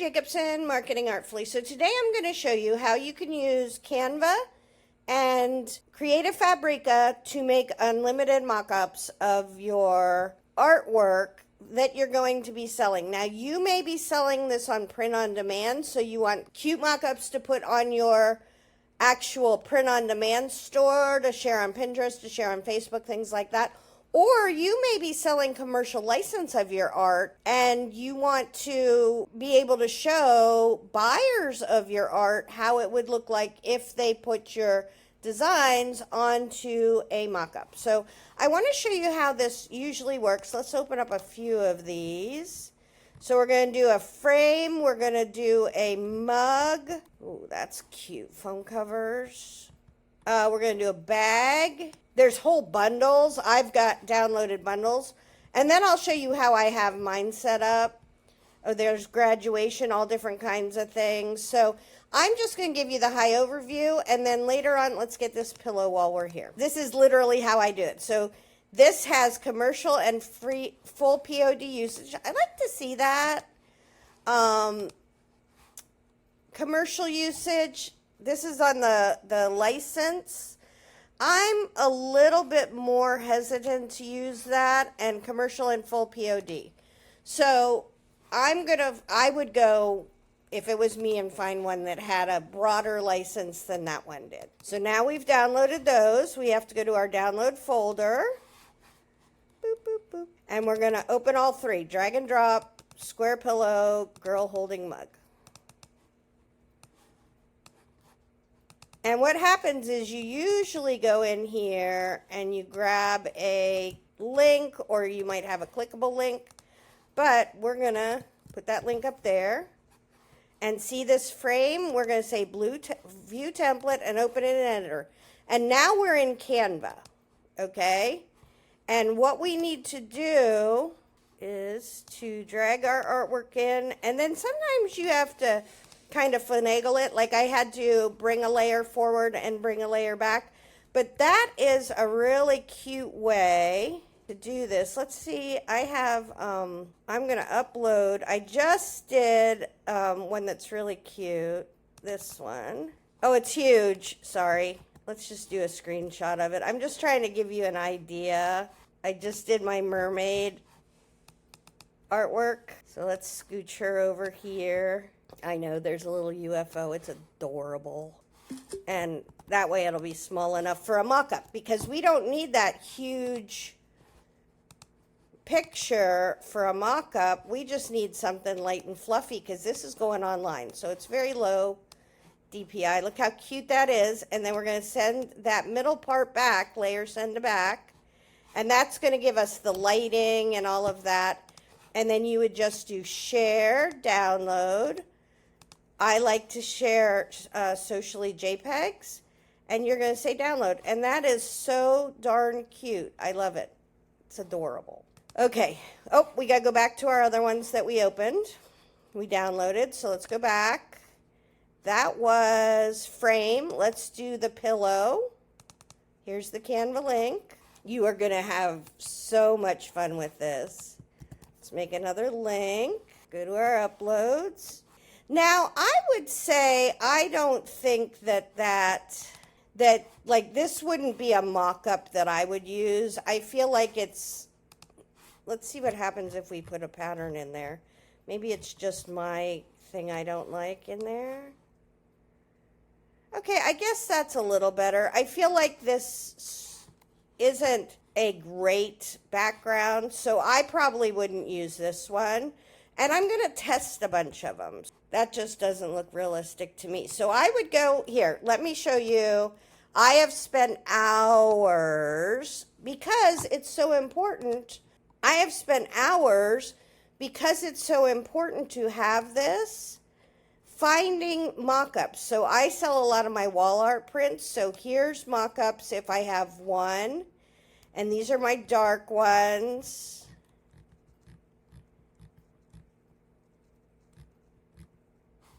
Jacobson, Marketing Artfully. So today I'm going to show you how you can use Canva and CreativeFabrica to make unlimited mock-ups of your artwork that you're going to be selling. Now, you may be selling this on print on demand, so you want cute mock-ups to put on your actual print on demand store, to share on Pinterest, to share on Facebook, things like that. Or you may be selling commercial license of your art and you want to be able to show buyers of your art how it would look like if they put your designs onto a mock-up. So I want to show you how this usually works. Let's open up a few of these. So we're going to do a frame. We're going to do a mug. Oh, that's cute. Phone covers. We're going to do a bag. There's whole bundles. I've got downloaded bundles. And then I'll show you how I have mine set up. Oh, there's graduation, all different kinds of things. So I'm just going to give you the high overview. And then later on, let's get this pillow while we're here. This is literally how I do it. So this has commercial and free full POD usage. I'd like to see that. Commercial usage. This is on the license. I'm a little bit more hesitant to use that, and commercial and full POD. So I would go, if it was me, and find one that had a broader license than that one did. So now we've downloaded those. We have to go to our download folder. Boop, boop, boop. And we're going to open all three. Drag and drop, square pillow, girl holding mug. And what happens is you usually go in here and you grab a link, or you might have a clickable link, but we're going to put that link up there and see this frame. We're going to say view template and open it in editor. And now we're in Canva, okay? And what we need to do is to drag our artwork in, and then sometimes you have to kind of finagle it, like I had to bring a layer forward and bring a layer back. But that is a really cute way to do this. Let's see, I have, I'm going to upload, I just did one that's really cute, this one. Oh, it's huge, sorry. Let's just do a screenshot of it. I'm just trying to give you an idea. I just did my mermaid artwork. So let's scooch her over here. I know there's a little UFO. It's adorable. And that way it'll be small enough for a mock-up, because we don't need that huge picture for a mock-up. We just need something light and fluffy, because this is going online. So it's very low DPI. Look how cute that is. And then we're going to send that middle part back, layer send to back. And that's going to give us the lighting and all of that. And then you would just do share, download. I like to share socially JPEGs, and you're going to say download. And that is so darn cute. I love it. It's adorable. Okay. Oh, we got to go back to our other ones that we opened. We downloaded, so let's go back. That was frame. Let's do the pillow. Here's the Canva link. You are going to have so much fun with this. Let's make another link. Go to our uploads. Now, I would say I don't think that like this wouldn't be a mock-up that I would use. I feel like it's, let's see what happens if we put a pattern in there. Maybe it's just my thing I don't like in there. Okay, I guess that's a little better. I feel like this isn't a great background, so I probably wouldn't use this one. And I'm going to test a bunch of them. That just doesn't look realistic to me. So I would go here. Let me show you. I have spent hours, because it's so important. I have spent hours, because it's so important to have this, finding mock-ups. So I sell a lot of my wall art prints. So here's mock-ups if I have one. And these are my dark ones.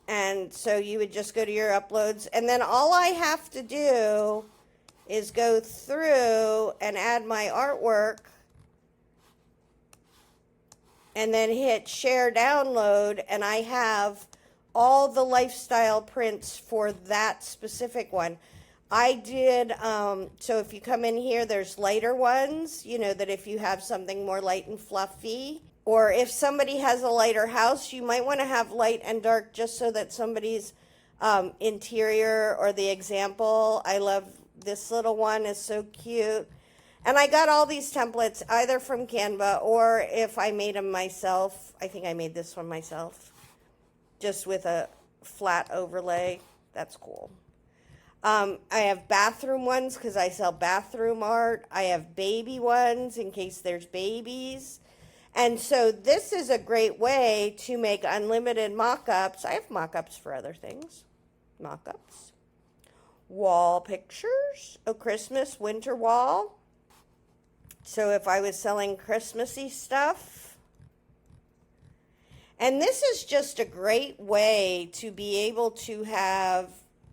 And so you would just go to your uploads, and then all I have to do is go through and add my artwork and then hit share download, and I have all the lifestyle prints for that specific one. I did, so if you come in here, there's lighter ones, you know, that if you have something more light and fluffy, or if somebody has a lighter house, you might want to have light and dark just so that somebody's interior or the example. I love this little one, is so cute. And I got all these templates either from Canva or if I made them myself. I think I made this one myself, just with a flat overlay. That's cool. I have bathroom ones because I sell bathroom art. I have baby ones in case there's babies. And so this is a great way to make unlimited mock-ups. I have mock-ups for other things. Mock-ups. Wall pictures. A Christmas winter wall. So if I was selling Christmassy stuff. And this is just a great way to be able to have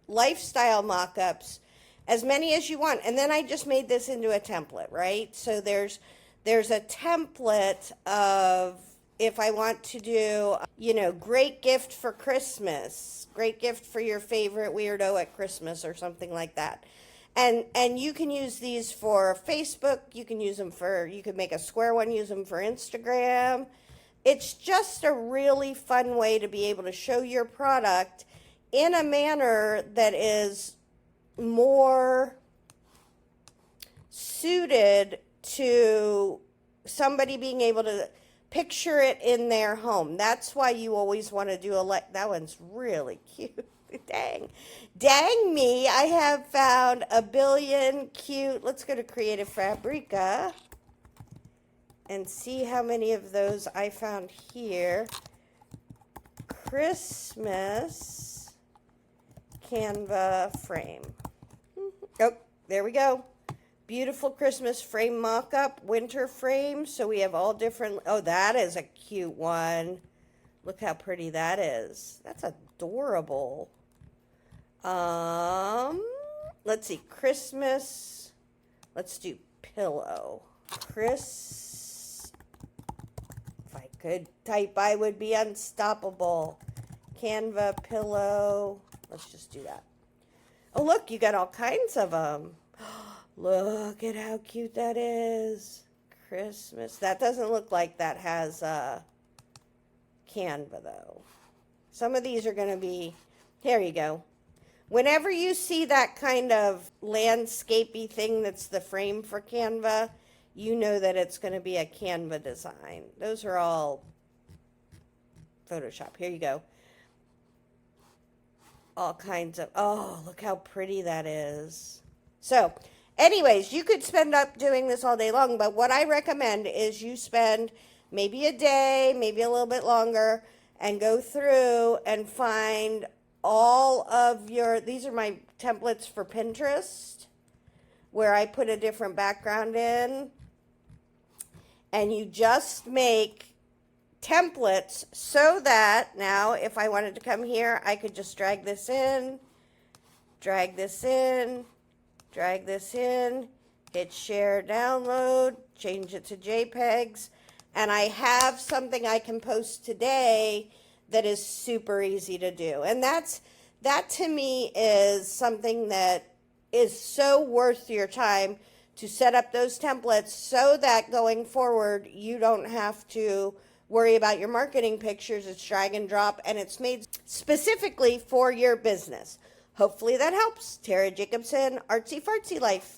lifestyle mock-ups, as many as you want. And then I just made this into a template, right? So there's a template of, if I want to do, you know, great gift for Christmas, great gift for your favorite weirdo at Christmas, or something like that. And you can use these for Facebook. You can use them for, you can make a square one, use them for Instagram. It's just a really fun way to be able to show your product in a manner that is more suited to somebody being able to picture it in their home. That's why you always want to do that one's really cute. Dang me, I have found a billion cute. Let's go to CreativeFabrica and see how many of those I found here. Christmas Canva frame. Oh, there we go. Beautiful Christmas frame mock-up, winter frame. So we have all different, oh, that is a cute one. Look how pretty that is. That's adorable. Let's see, Christmas. Let's do pillow. If I could type, I would be unstoppable. Canva pillow. Let's just do that. Oh, look, you got all kinds of them. Look at how cute that is. Christmas. That doesn't look like that has Canva, though. Some of these are going to be, here you go. Whenever you see that kind of landscapey thing that's the frame for Canva, you know that it's going to be a Canva design. Those are all Photoshop. Here you go. All kinds of, oh, look how pretty that is. So, anyways, you could spend up doing this all day long, but what I recommend is you spend maybe a day, maybe a little bit longer, and go through and find all of your, these are my templates for Pinterest, where I put a different background in, and you just make templates so that now if I wanted to come here, I could just drag this in, drag this in, drag this in, hit share download, change it to JPEGs, and I have something I can post today that is super easy to do. And that to me is something that is so worth your time, to set up those templates so that going forward you don't have to worry about your marketing pictures. It's drag and drop, and it's made specifically for your business. Hopefully that helps. Tara Jacobson, Artsy Fartsy Life.